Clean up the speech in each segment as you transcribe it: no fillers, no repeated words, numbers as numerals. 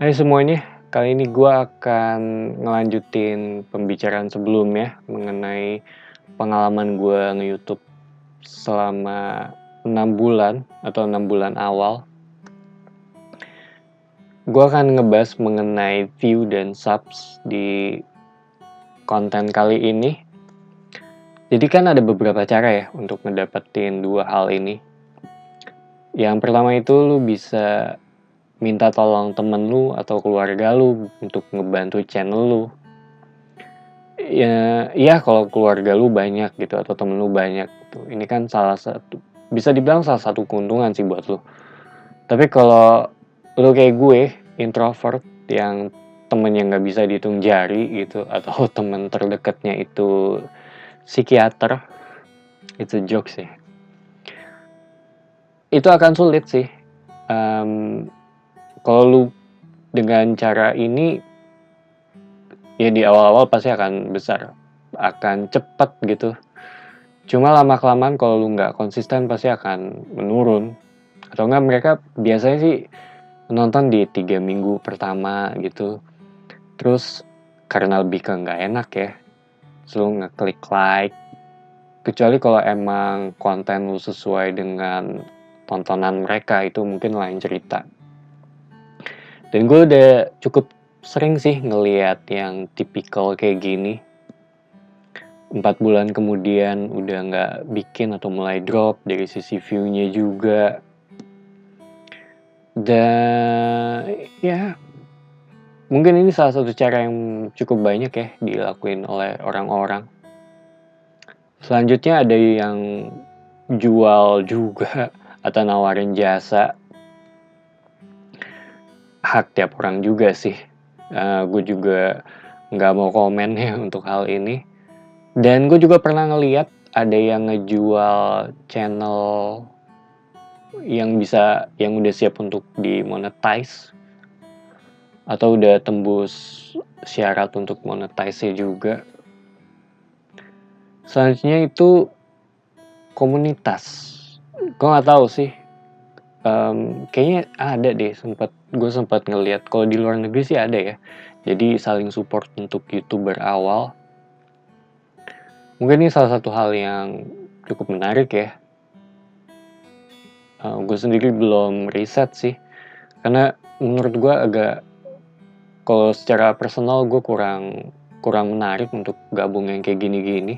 Hai semuanya, kali ini gue akan ngelanjutin pembicaraan sebelumnya mengenai pengalaman gue nge-YouTube selama 6 bulan atau 6 bulan awal. Gue akan ngebahas mengenai view dan subs di konten kali ini. Jadi kan ada beberapa cara ya untuk ngedapetin dua hal ini. Yang pertama itu lu bisa minta tolong temen lu atau keluarga lu untuk ngebantu channel lu. Ya kalau keluarga lu banyak gitu atau temen lu banyak gitu. Ini kan bisa dibilang salah satu keuntungan sih buat lu. Tapi kalau lu kayak gue, introvert yang temennya nggak bisa dihitung jari gitu, atau temen terdekatnya itu psikiater, itu jokes sih. Itu akan sulit sih. Kalau lu dengan cara ini, ya di awal-awal pasti akan besar, akan cepat gitu. Cuma lama-kelamaan kalau lu nggak konsisten pasti akan menurun. Atau enggak mereka biasanya sih menonton di 3 minggu pertama gitu. Terus karena lebih ke nggak enak ya, lu ngeklik like. Kecuali kalau emang konten lu sesuai dengan tontonan mereka, itu mungkin lain cerita. Dan gue udah cukup sering sih ngeliat yang tipikal kayak gini. 4 bulan kemudian udah nggak bikin atau mulai drop dari sisi view-nya juga. Dan ya mungkin ini salah satu cara yang cukup banyak ya dilakuin oleh orang-orang. Selanjutnya ada yang jual juga atau nawarin jasa. Hak tiap orang juga sih. Gue juga nggak mau komen ya untuk hal ini. Dan gue juga pernah ngeliat ada yang ngejual channel yang udah siap untuk dimonetize atau udah tembus syarat untuk monetize juga. Selanjutnya itu komunitas. Gue nggak tahu sih. Kayaknya ada deh, gue sempat ngeliat. Kalau di luar negeri sih ada ya. Jadi saling support untuk YouTuber awal. Mungkin ini salah satu hal yang cukup menarik ya. Gue sendiri belum riset sih. Karena menurut gue kalau secara personal gue kurang menarik untuk gabung yang kayak gini-gini.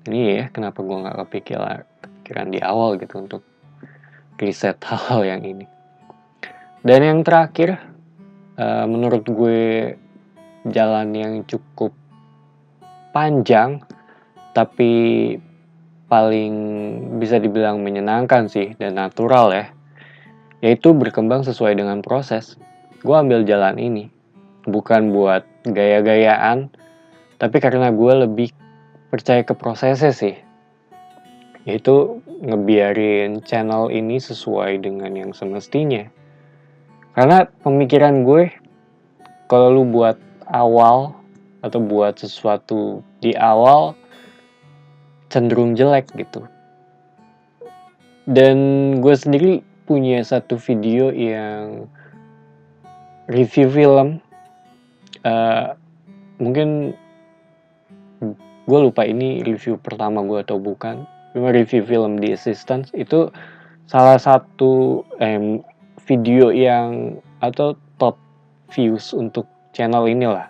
Ini ya kenapa gue gak kepikiran di awal gitu untuk riset hal yang ini. Dan yang terakhir, menurut gue jalan yang cukup panjang tapi paling bisa dibilang menyenangkan sih dan natural ya, yaitu berkembang sesuai dengan proses. Gue ambil jalan ini bukan buat gaya-gayaan, tapi karena gue lebih percaya ke prosesnya sih, yaitu ngebiarin channel ini sesuai dengan yang semestinya. Karena pemikiran gue, kalau lu buat awal atau buat sesuatu di awal cenderung jelek gitu. Dan gue sendiri punya satu video yang review film. Mungkin gue lupa ini review pertama gue atau bukan. Cuma review film The Assistant itu salah satu video yang atau top views untuk channel inilah.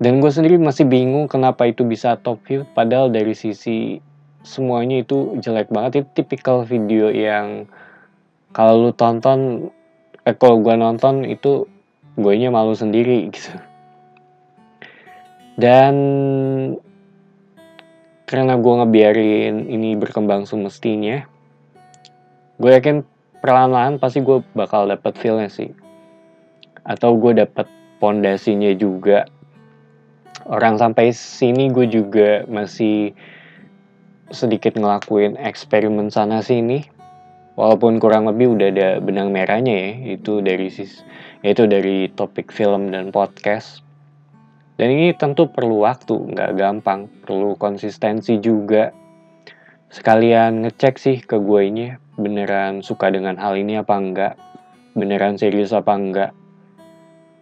Dan gue sendiri masih bingung kenapa itu bisa top view, padahal dari sisi semuanya itu jelek banget. Itu tipikal video yang kalau lu tonton, kalau gue nonton itu guenya malu sendiri gitu. Dan karena gue ngebiarin ini berkembang semestinya, gue yakin perlahan-lahan pasti gue bakal dapet feel-nya sih. Atau gue dapet pondasinya juga. Orang sampai sini gue juga masih sedikit ngelakuin eksperimen sana sini. Walaupun kurang lebih udah ada benang merahnya ya, yaitu dari topik film dan podcast. Dan ini tentu perlu waktu, nggak gampang, perlu konsistensi juga. Sekalian ngecek sih ke gue ini beneran suka dengan hal ini apa enggak. beneran serius apa enggak.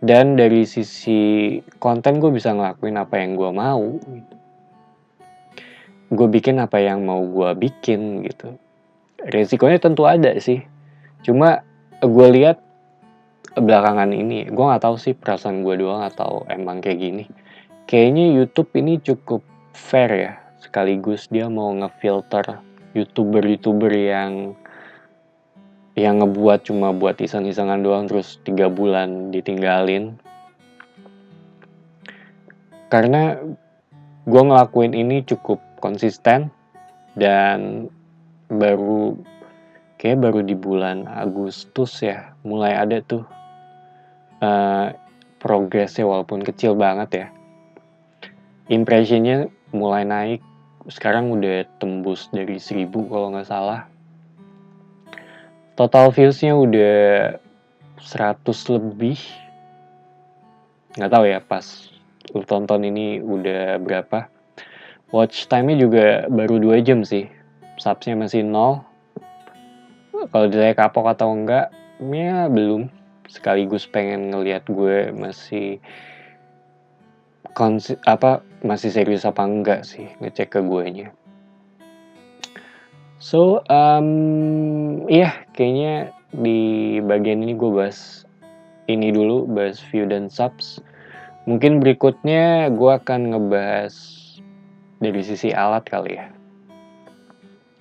Dan dari sisi konten gue bisa ngelakuin apa yang gue mau gitu. Gue bikin apa yang mau gue bikin gitu. Resikonya tentu ada sih. Cuma gue lihat belakangan ini, gue nggak tahu sih perasaan gue doang atau emang kayak gini. Kayaknya YouTube ini cukup fair ya. Sekaligus dia mau ngefilter YouTuber-YouTuber yang ngebuat cuma buat iseng-isengan doang terus 3 bulan ditinggalin. Karena gue ngelakuin ini cukup konsisten dan baru di bulan Agustus ya mulai ada tuh progresnya walaupun kecil banget ya. Impressionnya mulai naik, sekarang udah tembus dari 1000 kalau nggak salah. Total viewsnya udah 100 lebih. Nggak tahu ya pas lu tonton ini udah berapa. Watch time-nya juga baru 2 jam sih. Subsnya masih 0. Kalau ditanya kapok atau enggak, ya belum. Sekaligus pengen ngelihat gue masih serius apa enggak sih ngecek ke guenya. So, kayaknya di bagian ini gue bahas ini dulu, bahas view dan subs. Mungkin berikutnya gue akan ngebahas dari sisi alat kali ya.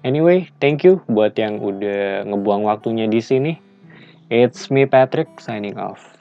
Anyway, thank you buat yang udah ngebuang waktunya di sini. It's me Patrick signing off.